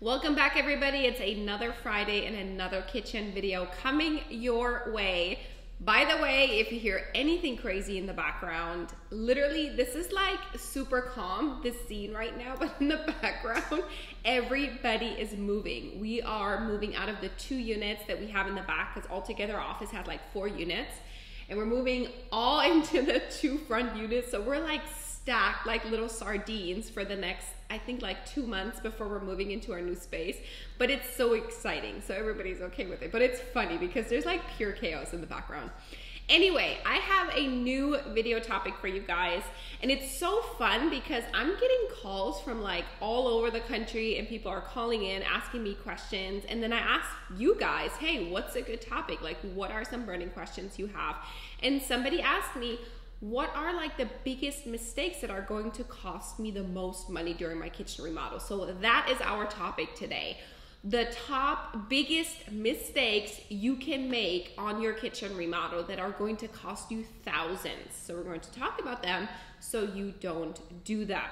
Welcome back, everybody. It's another Friday and another kitchen video coming your way. By the way, if you hear anything crazy in the background, literally this is like super calm, this scene right now, but in the background, everybody is moving. We are moving out of the 2 units that we have in the back, because altogether our office has like 4 units, and we're moving all into the 2 front units. So we're like stacked like little sardines for the next, I think, like 2 months before we're moving into our new space. But it's so exciting, so everybody's okay with it. But it's funny because there's like pure chaos in the background. Anyway, I have a new video topic for you guys, and it's so fun because I'm getting calls from like all over the country, and people are calling in asking me questions, and then I ask you guys, hey, what's a good topic? Like, what are some burning questions you have? And somebody asked me, what are like the biggest mistakes that are going to cost me the most money during my kitchen remodel? So that is our topic today. The top biggest mistakes you can make on your kitchen remodel that are going to cost you thousands. So we're going to talk about them so you don't do them.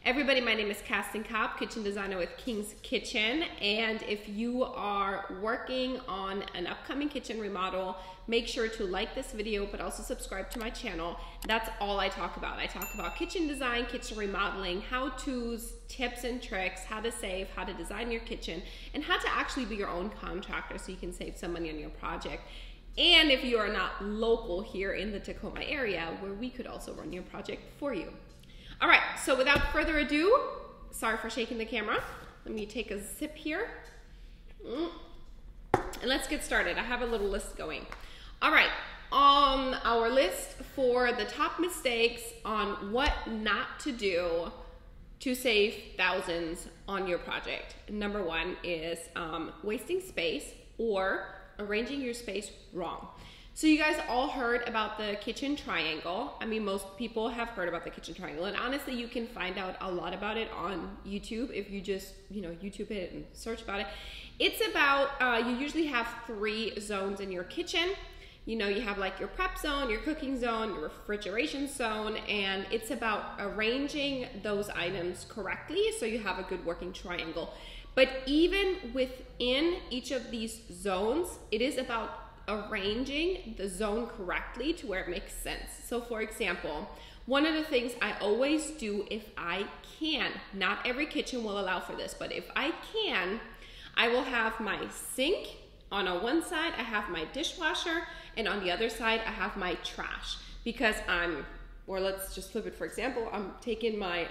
Everybody, my name is Casting Cobb, kitchen designer with King's Kitchen. And if you are working on an upcoming kitchen remodel, make sure to like this video, but also subscribe to my channel. That's all I talk about. I talk about kitchen design, kitchen remodeling, how-tos, tips and tricks, how to save, how to design your kitchen, and how to actually be your own contractor so you can save some money on your project. And if you are not local here in the Tacoma area, where we could also run your project for you. All right, so without further ado, sorry for shaking the camera. Let me take a sip here. And let's get started. I have a little list going. All right, on our list for the top mistakes on what not to do to save thousands on your project. Number 1 is wasting space or arranging your space wrong. So you guys all heard about the kitchen triangle. I mean, most people have heard about the kitchen triangle, and honestly, you can find out a lot about it on YouTube if you just, YouTube it and search about it. It's about, you usually have 3 zones in your kitchen. You have like your prep zone, your cooking zone, your refrigeration zone, and it's about arranging those items correctly so you have a good working triangle. But even within each of these zones, it is about arranging the zone correctly to where it makes sense. So for example, one of the things I always do if I can, not every kitchen will allow for this, but if I can, I will have my sink on one side, I have my dishwasher, and on the other side, I have my trash. Because let's just flip it, for example, I'm taking my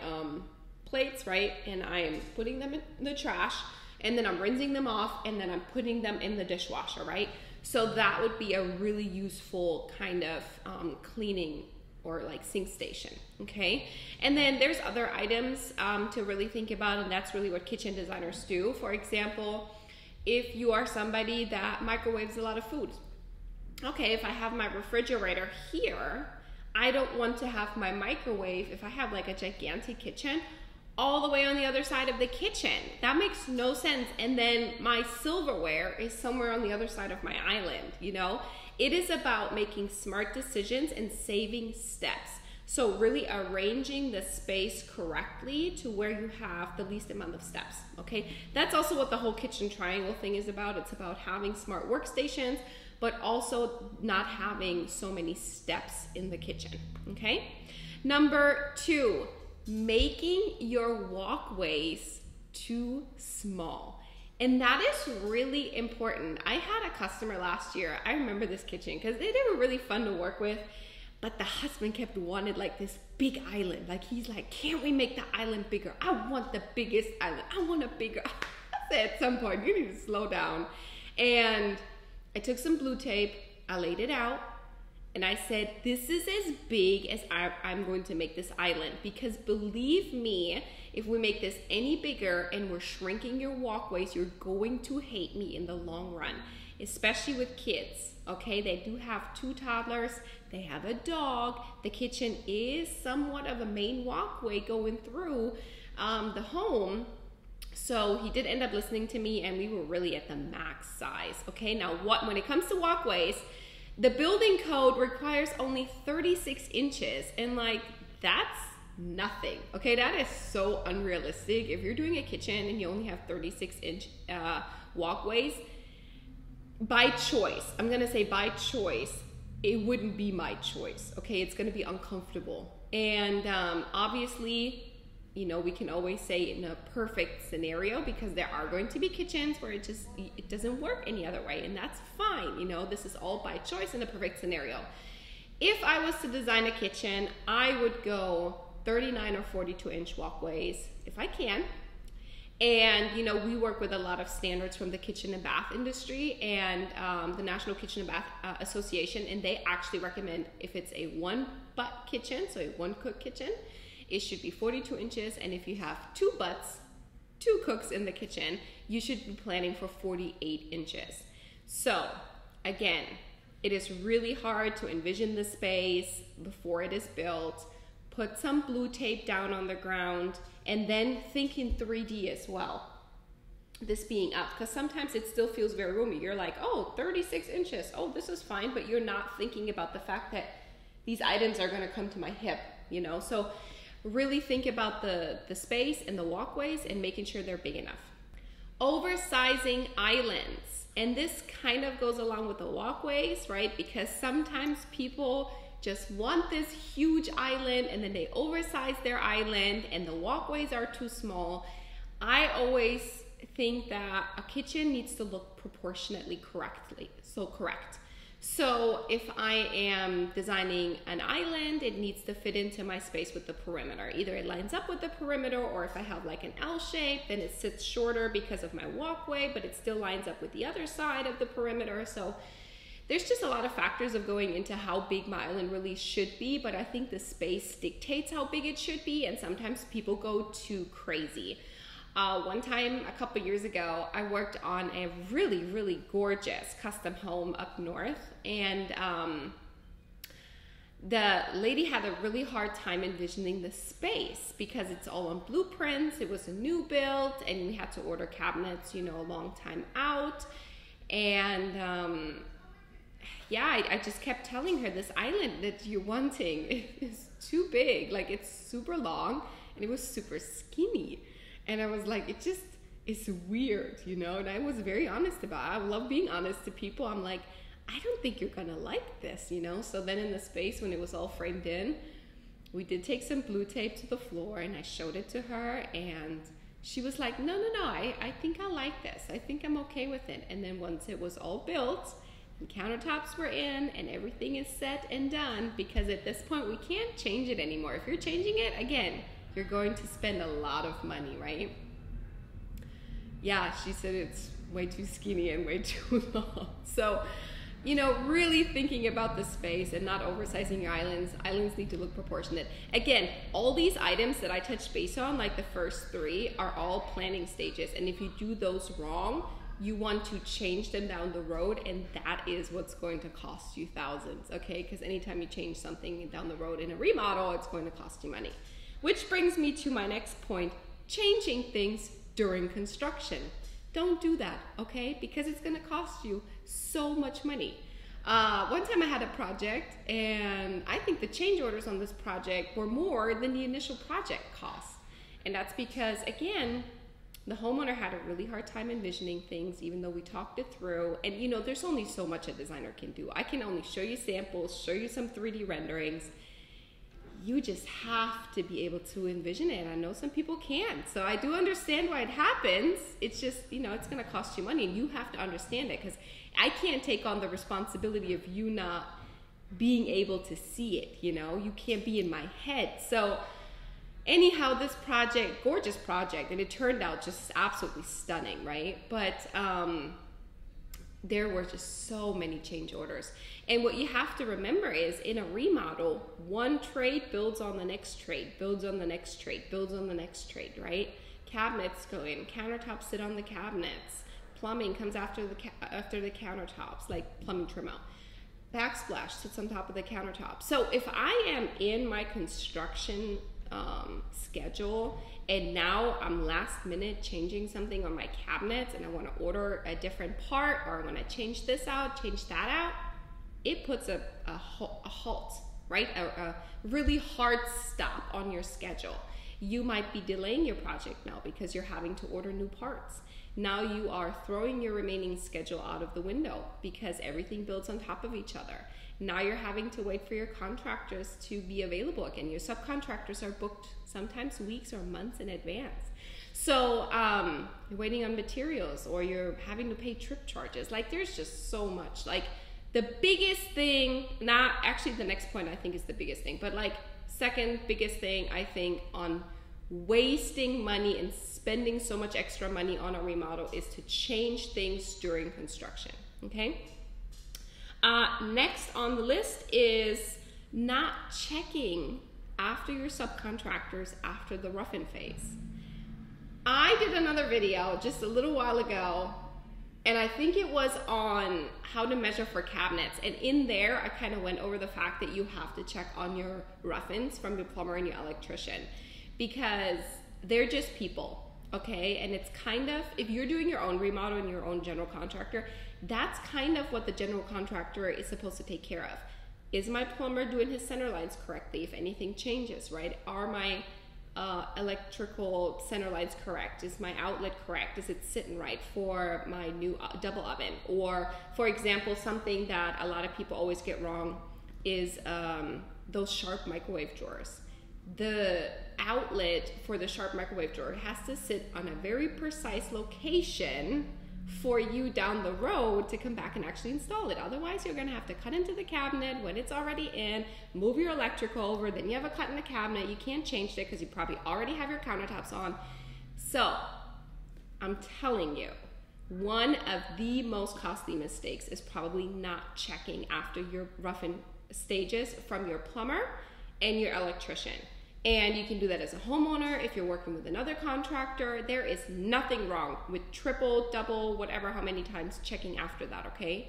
plates, right, and I am putting them in the trash, and then I'm rinsing them off, and then I'm putting them in the dishwasher, right? So that would be a really useful kind of cleaning or like sink station, okay? And then there's other items to really think about, and that's really what kitchen designers do. For example, if you are somebody that microwaves a lot of food, okay, if I have my refrigerator here, I don't want to have my microwave, if I have like a gigantic kitchen, all the way on the other side of the kitchen. That makes no sense. And then my silverware is somewhere on the other side of my island, It is about making smart decisions and saving steps. So really arranging the space correctly to where you have the least amount of steps, okay? That's also what the whole kitchen triangle thing is about. It's about having smart workstations, but also not having so many steps in the kitchen, okay? Number 2, making your walkways too small. And that is really important. I had a customer last year. I remember this kitchen because they were really fun to work with, but the husband kept wanting like this big island. Like he's like, can't we make the island bigger? I want the biggest island. I want a bigger. I said at some point, you need to slow down. And I took some blue tape, I laid it out, and I said, this is as big as I'm going to make this island, because believe me, if we make this any bigger and we're shrinking your walkways, you're going to hate me in the long run, especially with kids, okay? They do have 2 toddlers, they have a dog, the kitchen is somewhat of a main walkway going through the home. So he did end up listening to me, and we were really at the max size, okay? Now, when it comes to walkways, the building code requires only 36 inches, and like, that's nothing. Okay, that is so unrealistic. If you're doing a kitchen and you only have 36-inch walkways, by choice, I'm gonna say by choice, it wouldn't be my choice. Okay, it's gonna be uncomfortable. And obviously, you know, we can always say in a perfect scenario, because there are going to be kitchens where it doesn't work any other way, and that's fine. You know, this is all by choice in a perfect scenario. If I was to design a kitchen, I would go 39 or 42-inch walkways if I can. And, you know, we work with a lot of standards from the kitchen and bath industry and the National Kitchen and Bath Association, and they actually recommend if it's a one-butt kitchen, so a one-cook kitchen, it should be 42 inches. And if you have two butts, two cooks in the kitchen, you should be planning for 48 inches. So, again, it is really hard to envision the space before it is built. Put some blue tape down on the ground, and then think in 3D as well. This being up, because sometimes it still feels very roomy. You're like, oh, 36 inches. Oh, this is fine, but you're not thinking about the fact that these items are gonna come to my hip, you know? So really think about the space and the walkways and making sure they're big enough. Oversizing islands. And this kind of goes along with the walkways, right? Because sometimes people just want this huge island and then they oversize their island and the walkways are too small. I always think that a kitchen needs to look proportionately correct. So if I am designing an island, it needs to fit into my space with the perimeter. Either it lines up with the perimeter, or if I have like an L shape, then it sits shorter because of my walkway, but it still lines up with the other side of the perimeter. So there's just a lot of factors of going into how big my island really should be, but I think the space dictates how big it should be, and sometimes people go too crazy. One time, a couple years ago, I worked on a really, really gorgeous custom home up north, and the lady had a really hard time envisioning the space because it's all on blueprints. It was a new build, and we had to order cabinets, you know, a long time out. And yeah, I just kept telling her this island that you're wanting is too big. Like, it's super long, and it was super skinny. And I was like, it just is weird, you know? And I was very honest about it. I love being honest to people. I'm like, I don't think you're gonna like this, you know? So then in the space, when it was all framed in, we did take some blue tape to the floor, and I showed it to her, and she was like, no, I think I like this. I think I'm okay with it. And then once it was all built, and countertops were in, and everything is set and done, because at this point, we can't change it anymore. If you're changing it, again, you're going to spend a lot of money, right? Yeah, she said it's way too skinny and way too long. So, you know, really thinking about the space and not oversizing your islands. Islands need to look proportionate. Again, all these items that I touched base on, like the first three, are all planning stages. And if you do those wrong, you want to change them down the road, and that is what's going to cost you thousands, okay? Because anytime you change something down the road in a remodel, it's going to cost you money. Which brings me to my next point, changing things during construction. Don't do that, okay? Because it's gonna cost you so much money. One time I had a project, and I think the change orders on this project were more than the initial project cost. And that's because, again, the homeowner had a really hard time envisioning things, even though we talked it through. And you know, there's only so much a designer can do. I can only show you samples, show you some 3D renderings. You just have to be able to envision it. I know some people can't, so I do understand why it happens. It's just, you know, it's gonna cost you money, and you have to understand it, because I can't take on the responsibility of you not being able to see it, you know? You can't be in my head. So anyhow, this project, gorgeous project, and it turned out just absolutely stunning, right? But there were just so many change orders. And what you have to remember is, in a remodel, one trade builds on the next trade, builds on the next trade, builds on the next trade, right? Cabinets go in, countertops sit on the cabinets, plumbing comes after the countertops, like plumbing trim out. Backsplash sits on top of the countertop. So if I am in my construction schedule, and now I'm last minute changing something on my cabinets, and I want to order a different part, or I want to change this out, change that out, it puts a halt right? A really hard stop on your schedule. You might be delaying your project now because you're having to order new parts. Now you are throwing your remaining schedule out of the window because everything builds on top of each other. Now you're having to wait for your contractors to be available again. Your subcontractors are booked sometimes weeks or months in advance. So you're waiting on materials, or you're having to pay trip charges. Like, there's just so much. Like, the biggest thing, not actually the next point I think is the biggest thing, but like second biggest thing I think on wasting money and spending so much extra money on a remodel is to change things during construction, okay? Next on the list is not checking after your subcontractors after the rough-in phase. I did another video just a little while ago, and I think it was on how to measure for cabinets. And in there, I kind of went over the fact that you have to check on your rough-ins from your plumber and your electrician, because they're just people, okay? And it's kind of, if you're doing your own remodel and your own general contractor, that's kind of what the general contractor is supposed to take care of. Is my plumber doing his center lines correctly? If anything changes, right? Are my electrical center lines correct? Is my outlet correct? Is it sitting right for my new double oven? Or, for example, something that a lot of people always get wrong is those sharp microwave drawers. The outlet for the sharp microwave drawer has to sit on a very precise location for you down the road to come back and actually install it. Otherwise, you're gonna have to cut into the cabinet when it's already in, move your electrical over, then you have a cut in the cabinet. You can't change it because you probably already have your countertops on. So I'm telling you, one of the most costly mistakes is probably not checking after your rough-in stages from your plumber and your electrician. And you can do that as a homeowner. If you're working with another contractor, there is nothing wrong with triple, double, whatever, how many times checking after that, okay?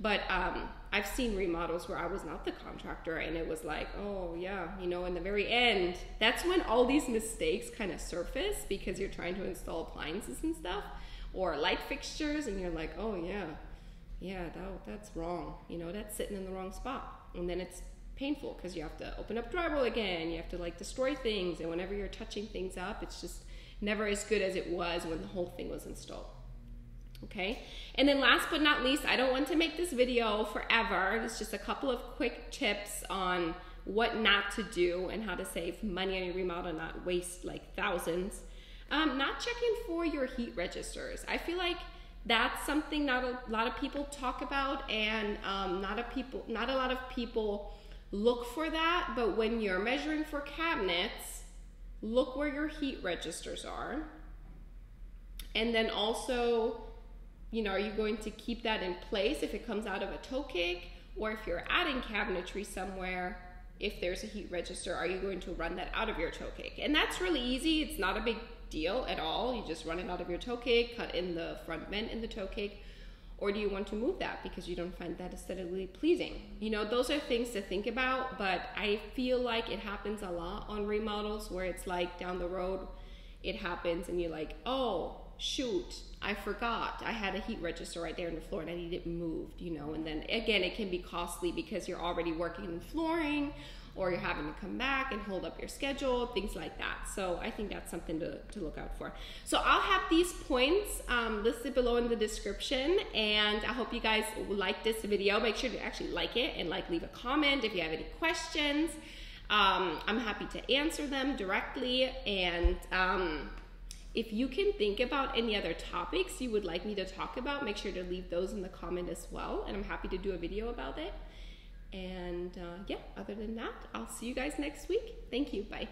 But I've seen remodels where I was not the contractor, and it was like, oh yeah, you know, in the very end, that's when all these mistakes kind of surface, because you're trying to install appliances and stuff, or light fixtures, and you're like, oh yeah, that's wrong. You know, that's sitting in the wrong spot. And then it's painful because you have to open up drywall again, you have to like destroy things, and whenever you're touching things up, it's just never as good as it was when the whole thing was installed. Okay, and then last but not least, I don't want to make this video forever. It's just a couple of quick tips on what not to do and how to save money on your remodel, not waste like thousands. Not checking for your heat registers. I feel like that's something not a lot of people talk about, and not a lot of people look for that. But when you're measuring for cabinets, look where your heat registers are. And then also, you know, are you going to keep that in place if it comes out of a toe kick? Or if you're adding cabinetry somewhere, if there's a heat register, are you going to run that out of your toe kick? And that's really easy. It's not a big deal at all. You just run it out of your toe kick, cut in the front vent in the toe kick. Or do you want to move that because you don't find that aesthetically pleasing? You know, those are things to think about, but I feel like it happens a lot on remodels where it's like down the road, it happens and you're like, oh, shoot, I forgot. I had a heat register right there in the floor and I need it moved, you know, and then again, it can be costly because you're already working in flooring, or you're having to come back and hold up your schedule, things like that. So I think that's something to look out for. So I'll have these points listed below in the description, and I hope you guys like this video. Make sure to actually like it and leave a comment if you have any questions. I'm happy to answer them directly, and if you can think about any other topics you would like me to talk about, make sure to leave those in the comment as well, and I'm happy to do a video about it. And yeah, other than that, I'll see you guys next week. Thank you. Bye.